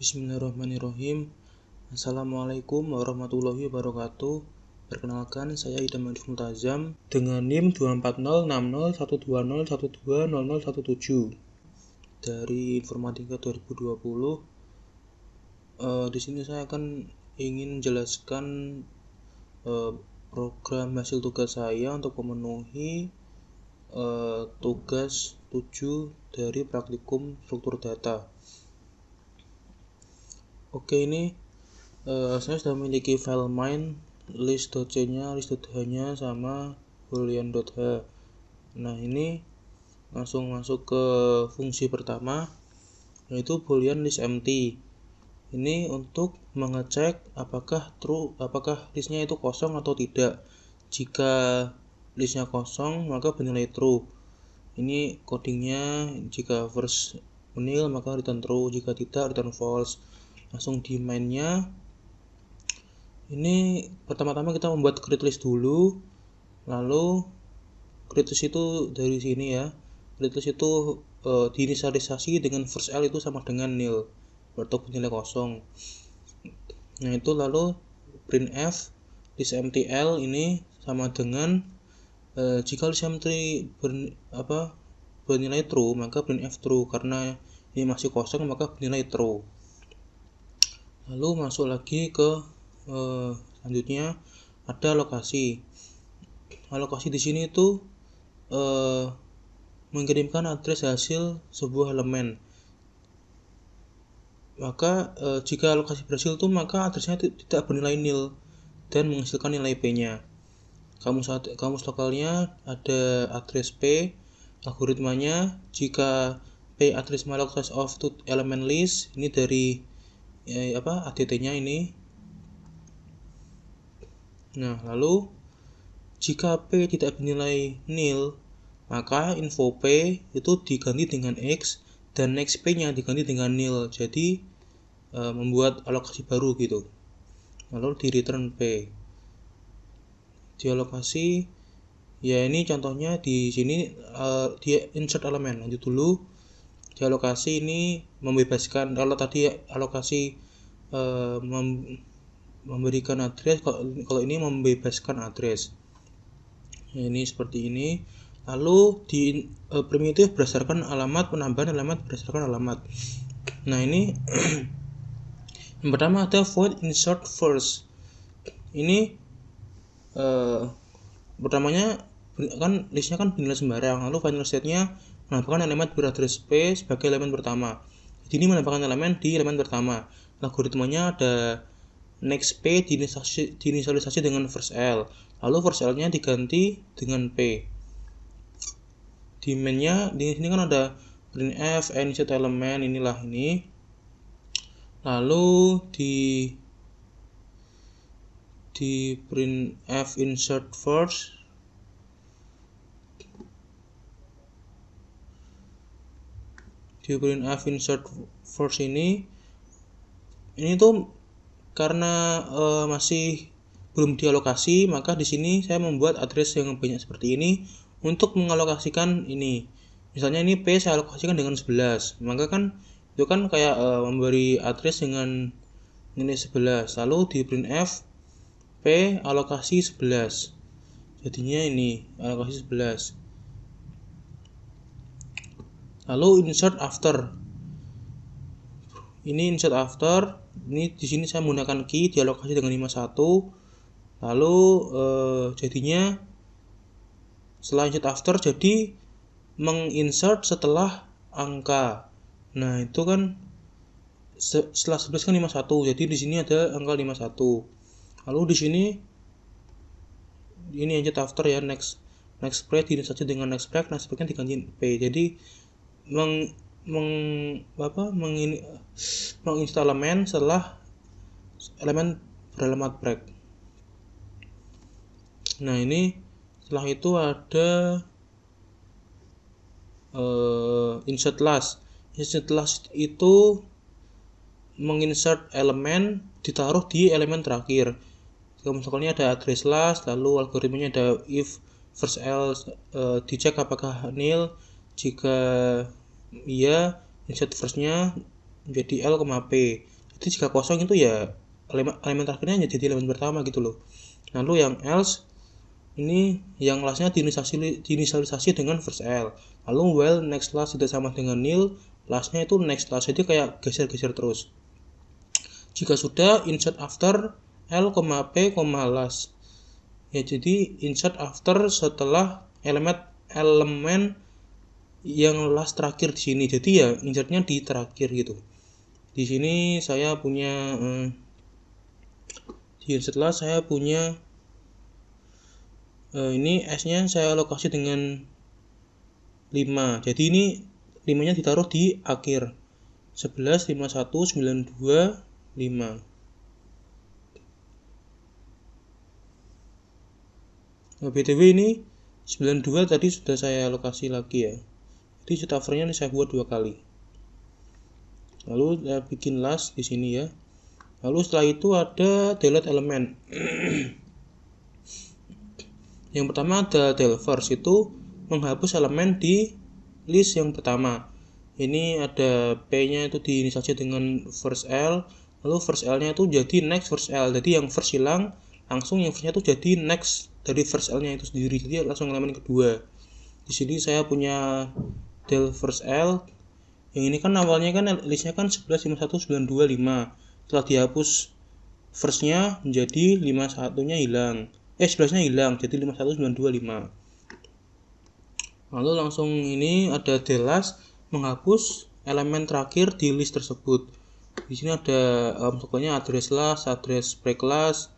Bismillahirrahmanirrahim. Assalamualaikum warahmatullahi wabarakatuh. Perkenalkan, saya Idam Arif Multazam dengan NIM 240601201200017 dari Informatika 2020. Di sini saya akan ingin menjelaskan program hasil tugas saya untuk memenuhi tugas 7 dari praktikum struktur data. Oke, ini saya sudah memiliki file main, list.c-nya, list.h-nya, sama boolean.h. Nah, ini langsung masuk ke fungsi pertama, yaitu boolean list empty. Ini untuk mengecek apakah listnya itu kosong atau tidak. Jika listnya kosong, maka bernilai true. Ini codingnya, jika first nil maka return true, jika tidak return false. Langsung di mainnya. Ini pertama-tama kita membuat create list dulu, lalu create list itu dari sini ya. Create list itu diinisialisasi dengan first L itu sama dengan nil atau nilai kosong. Nah, itu lalu printf list empty L ini sama dengan jika list empty bernilai true, maka printf true. Karena ini masih kosong, maka bernilai true. Lalu masuk lagi ke selanjutnya ada alokasi. Alokasi di sini itu mengirimkan address hasil sebuah elemen. Maka jika alokasi berhasil itu maka addressnya tidak bernilai nil dan menghasilkan nilai p-nya. Kamus lokalnya ada address p. Algoritmanya, jika p address malloc size of to element list, ini dari ADT-nya ini. Nah, lalu jika p tidak bernilai nil, maka info p itu diganti dengan x dan next p-nya diganti dengan nil. Jadi membuat alokasi baru gitu. Lalu di return p. Di alokasi ya, ini contohnya di sini dia insert elemen. Lanjut dulu. Di alokasi ini membebaskan, kalau tadi alokasi memberikan address, kalau ini membebaskan address. Nah, ini seperti ini. Lalu di primitif berdasarkan alamat, penambahan alamat berdasarkan alamat. Nah, ini yang pertama ada void insert first. Ini pertamanya kan listnya kan bernilai sembarang, lalu final state-nya menambahkan elemen beraddress p sebagai elemen pertama. Jadi ini menambahkan elemen di elemen pertama. Algoritmanya ada next p diinisialisasi dengan first L, lalu first L-nya diganti dengan p. Di main-nya di sini kan ada printf insert element, inilah ini. Lalu di printf insert first, di printf insert first ini tuh karena masih belum dialokasi, maka di sini saya membuat address yang banyak seperti ini untuk mengalokasikan ini. Misalnya ini p saya alokasikan dengan 11, maka kan itu kan kayak memberi address dengan nilai 11. Lalu di printf p alokasi 11, jadinya ini alokasi 11. Lalu insert after. Ini insert after. Ini di sini saya menggunakan key dialokasi dengan 51. Lalu jadinya setelah insert after jadi menginsert setelah angka. Nah, itu kan setelah 11 kan 51. Jadi di sini ada angka 51. Lalu di sini ini insert after ya, next break diinisialisasi dengan next break-nya diganti p. Jadi menginstal elemen setelah elemen beralamat break. Nah, ini setelah itu ada insert last. Insert last itu menginsert elemen ditaruh di elemen terakhir. Misalnya ada address last, lalu algoritmanya ada if first L dicek apakah nil. Jika iya, insert first-nya menjadi L, P. Jadi jika kosong itu ya elemen terakhirnya jadi elemen pertama gitu loh. Lalu yang else ini yang lastnya diinisialisasi dengan first L. Lalu while next last tidak sama dengan nil, lastnya itu next last, jadi kayak geser-geser terus. Jika sudah, insert after L, P, last. Ya, jadi insert after setelah elemen yang last terakhir di sini. Jadi ya insertnya di terakhir gitu. Di sini saya punya di insert last saya punya ini S-nya saya alokasi dengan 5. Jadi ini 5-nya ditaruh di akhir. 11, 51, 92, 5. Nah, BTW ini 92 tadi sudah saya alokasi lagi ya. Jadi shoot after-nya ini saya buat 2 kali. Lalu saya bikin last di sini ya. Lalu setelah itu ada delete element. Yang pertama ada del first, itu menghapus elemen di list yang pertama. Ini ada P-nya itu diinisialisasi dengan first L, lalu first L-nya itu jadi next first L. Jadi yang first hilang, langsung yang first-nya itu jadi next dari first L-nya itu sendiri. Jadi langsung elemen kedua. Di sini saya punya del first L. Yang ini kan awalnya kan listnya kan 11, 51, 92, 5. Setelah dihapus first-nya menjadi 51-nya hilang. 11-nya hilang, jadi 51, 92, 5. Lalu langsung ini ada del last menghapus elemen terakhir di list tersebut. Di sini ada pokoknya address last, address break last,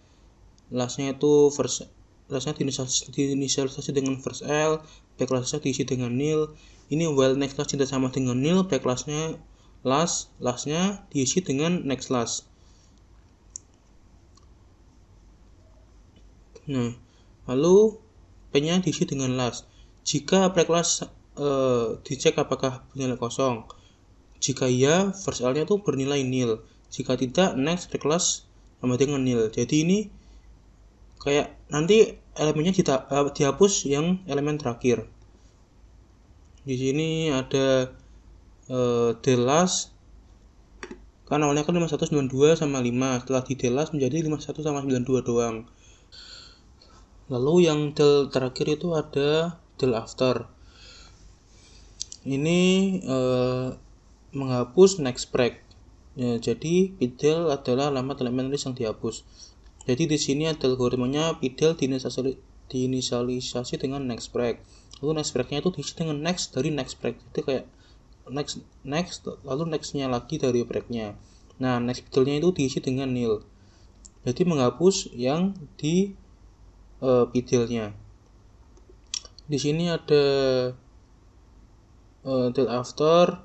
lastnya itu first, lastnya diinisialisasi dengan first L, break lastnya diisi dengan nil. Ini while next last tidak sama dengan nil, break lastnya lastnya diisi dengan next last. Nah, lalu P-nya diisi dengan last. Jika break last dicek apakah bernilai kosong. Jika iya, first L-nya itu bernilai nil. Jika tidak, next break last sama dengan nil. Jadi ini kayak nanti elemennya dihapus yang elemen terakhir. Di sini ada del last. Kan awalnya kan 51, 92 sama 5. Setelah di del last menjadi 51 sama 92 doang. Lalu yang del terakhir itu ada del after. Ini menghapus next break. Ya, jadi pidel adalah alamat elemen list yang dihapus. Jadi di sini ada algoritmanya pidel diinisialisasi dengan next break. Lalu next break-nya itu diisi dengan next dari next break. Itu kayak next lalu next-nya lagi dari break-nya. Nah, next pidelnya itu diisi dengan nil. Jadi menghapus yang di pidelnya. Di sini ada del after.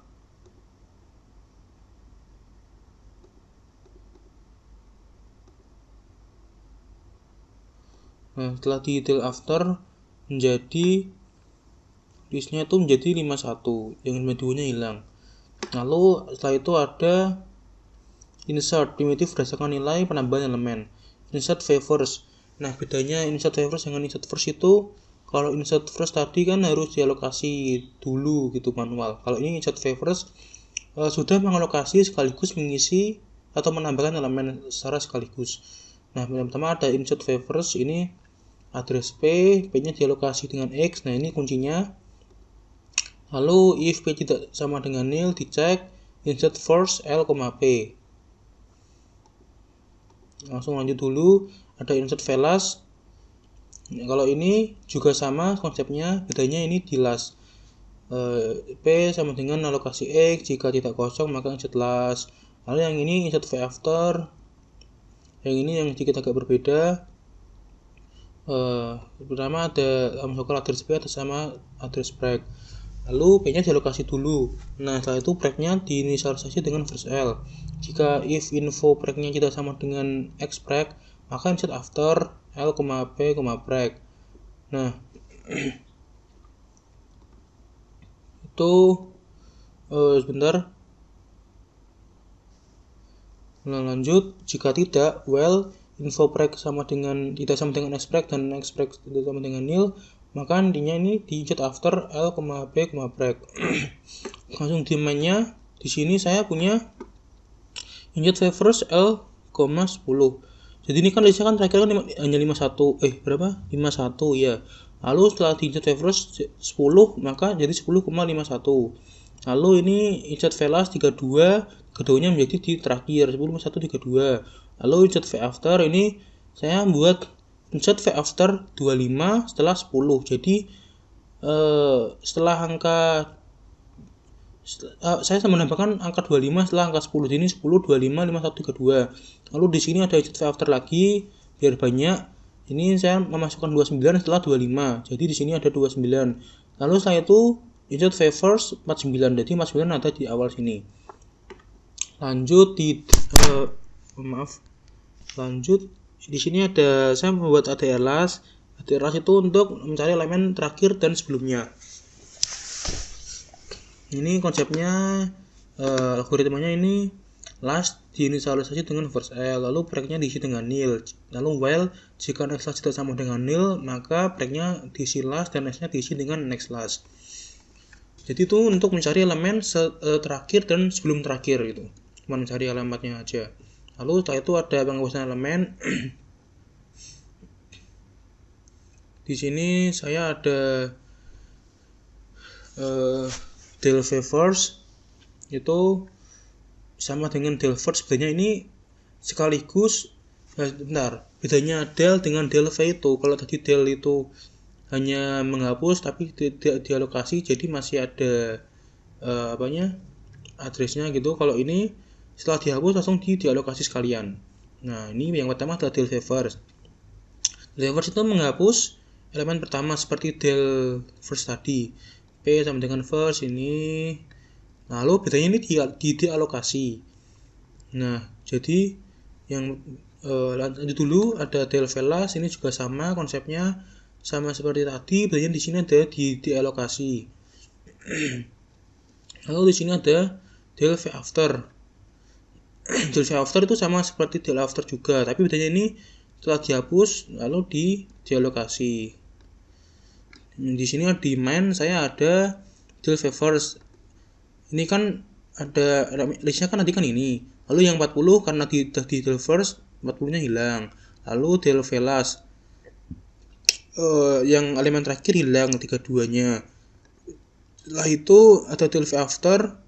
Nah, setelah di del after menjadi listnya itu menjadi 51, yang 52-nya hilang. Lalu setelah itu ada insert primitif berdasarkan nilai penambahan elemen. Insert favors. Nah, bedanya insert favors dengan insert first itu, kalau insert first tadi kan harus dialokasi dulu gitu manual. Kalau ini insert favors sudah mengalokasi sekaligus mengisi atau menambahkan elemen secara sekaligus. Nah, yang pertama ada insert favors, ini address P-nya dialokasi dengan X. Nah, ini kuncinya. Lalu if P tidak sama dengan nil, dicek insert first L, P. Langsung lanjut dulu, ada insert last. Nah, kalau ini juga sama konsepnya, bedanya ini di last. P sama dengan alokasi X, jika tidak kosong maka insert last. Lalu yang ini insert V after. Yang ini yang sedikit agak berbeda. Pertama ada address P atas sama address break. Lalu P-nya dialokasi dulu. Nah, setelah itu break-nya diinisialisasi dengan first L. Jika if info break-nya tidak sama dengan X break, maka insert after L, P, break. Nah, itu sebentar. Nah, lanjut. Jika tidak, well, info break tidak sama dengan X break dan X break tidak sama dengan nil, maka intinya ini di insert after L, P, break. Langsung di mainnya, di sini saya punya insert favors L, 10. Jadi ini kan listnya kan terakhir kan hanya 51, berapa? 51 ya. Lalu setelah di insert favors 10 maka jadi 10,51. Lalu ini insert velas 32, keduanya menjadi di terakhir 10,51 32. Lalu insert v after ini saya buat insert v after 25 setelah 10. Jadi setelah angka saya menambahkan angka 25 setelah angka 10. Ini 10 25 51 32. Lalu di sini ada insert v after lagi biar banyak. Ini saya memasukkan 29 setelah 25. Jadi di sini ada 29. Lalu setelah itu insert favors 49. Jadi 49 ada di awal sini. Lanjut lanjut di sini ada saya membuat ADLAS. ADLAS itu untuk mencari elemen terakhir dan sebelumnya. Ini konsepnya, algoritmanya ini last diinisialisasi dengan first L, lalu breaknya diisi dengan nil, lalu while jika next last tidak sama dengan nil maka breaknya diisi last dan nextnya diisi dengan next last. Jadi itu untuk mencari elemen terakhir dan sebelum terakhir gitu, cuma mencari alamatnya aja. Lalu setelah itu ada penghapusan elemen. Di sini saya ada del favors itu sama dengan del first. Sebenarnya ini sekaligus bedanya del dengan del v itu. Kalau tadi del itu hanya menghapus tapi tidak dialokasi, jadi masih ada addressnya gitu. Kalau ini setelah dihapus langsung dialokasi sekalian. Nah, ini yang pertama adalah del favors. Del favors itu menghapus elemen pertama seperti del first tadi, p sama dengan first ini. Lalu bedanya ini di dialokasi. Nah, jadi yang lanjut dulu ada del velas, ini juga sama konsepnya, sama seperti tadi, bedanya di sini ada di dialokasi. Lalu di sini ada del v after. Del v after itu sama seperti del after juga, tapi bedanya ini setelah dihapus lalu di dialokasi. Di sini di main saya ada del favors. Ini kan ada listnya kan nanti kan ini. Lalu yang 40 karena di del first 40-nya hilang. Lalu del velas yang elemen terakhir hilang 32-nya. Setelah itu ada del v after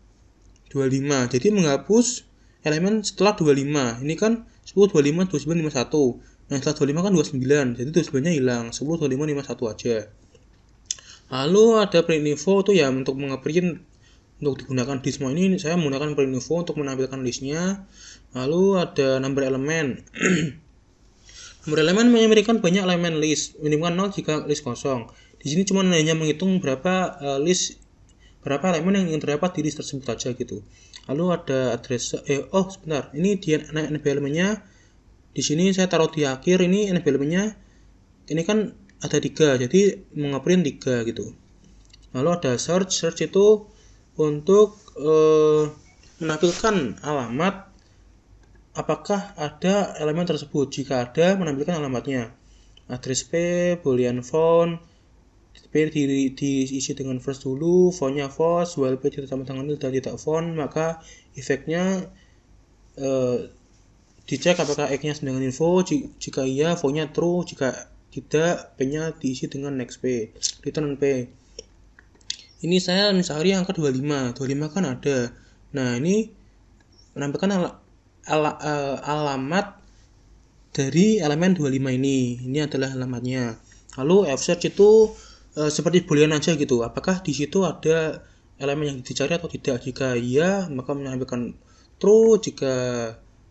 25. Jadi menghapus elemen setelah 25. Ini kan 10 25 29 51. Nah, setelah 25 kan 29. Jadi 29-nya hilang. 10 25 51 aja. Lalu ada print info itu ya untuk nge-print. Untuk digunakan di semua ini saya menggunakan print info untuk menampilkan listnya. Lalu ada number elemen. Number elemen memberikan banyak elemen list, minimal 0 jika list kosong. Di sini cuma hanya menghitung berapa elemen yang terdapat di list tersebut saja gitu. Lalu ada address sebentar. Ini di NB elemennya. Di sini saya taruh di akhir, ini NB elemennya. Ini kan ada 3, jadi mengeprint 3 gitu. Lalu ada search itu untuk menampilkan alamat apakah ada elemen tersebut. Jika ada, menampilkan alamatnya. Address P, boolean found, P diisi dengan first dulu, found-nya false, while P tidak sama dengan nil dan tidak found, maka efeknya dicek apakah X-nya sama dengan info. Jika iya, found-nya true. Jika tidak, P-nya diisi dengan next P, return P. Ini saya mencari angka 25 kan ada. Nah, ini menampilkan alamat dari elemen 25 ini. Ini adalah alamatnya. Lalu fsearch itu seperti boolean aja gitu. Apakah di situ ada elemen yang dicari atau tidak? Jika iya, maka menampilkan true. Jika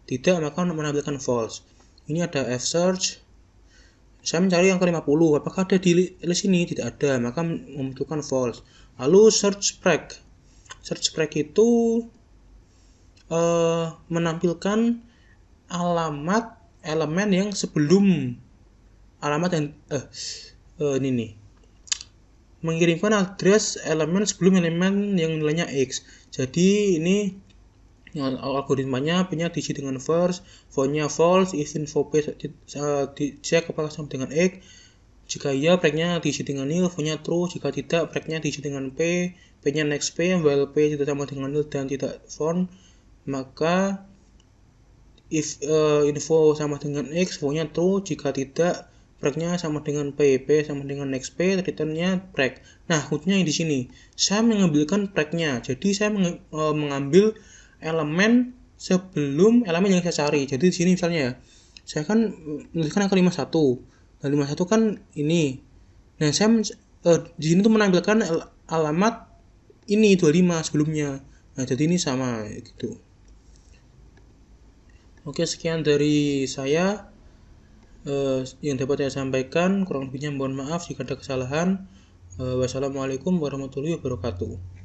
tidak, maka menampilkan false. Ini ada fsearch. Saya mencari angka 50. Apakah ada di list ini? Tidak ada, maka membutuhkan false. Lalu search break. Search break itu menampilkan alamat elemen yang sebelum alamat yang ini nih. Mengirimkan address elemen sebelum elemen yang nilainya X. Jadi ini algoritmanya P-nya diisi dengan first, found-nya false, if info P dicek apakah sama dengan X. Jika iya, break-nya diisi dengan nil, found-nya true. Jika tidak, break-nya diisi dengan P, P-nya next P, while P tidak sama dengan nil dan tidak found, maka if info sama dengan X, pokoknya true. Jika tidak, breaknya sama dengan P, P sama dengan next P, returnnya break. Nah, kuncinya di sini. Saya mengambilkan breaknya, jadi saya mengambil elemen sebelum elemen yang saya cari. Jadi di sini misalnya ya, saya kan menuliskan angka 51. Nah, 51 kan ini. Nah, saya di sini tuh menampilkan alamat ini 25 sebelumnya. Nah, jadi ini sama gitu. Oke, sekian dari saya yang dapat saya sampaikan. Kurang lebihnya mohon maaf jika ada kesalahan. Wassalamualaikum warahmatullahi wabarakatuh.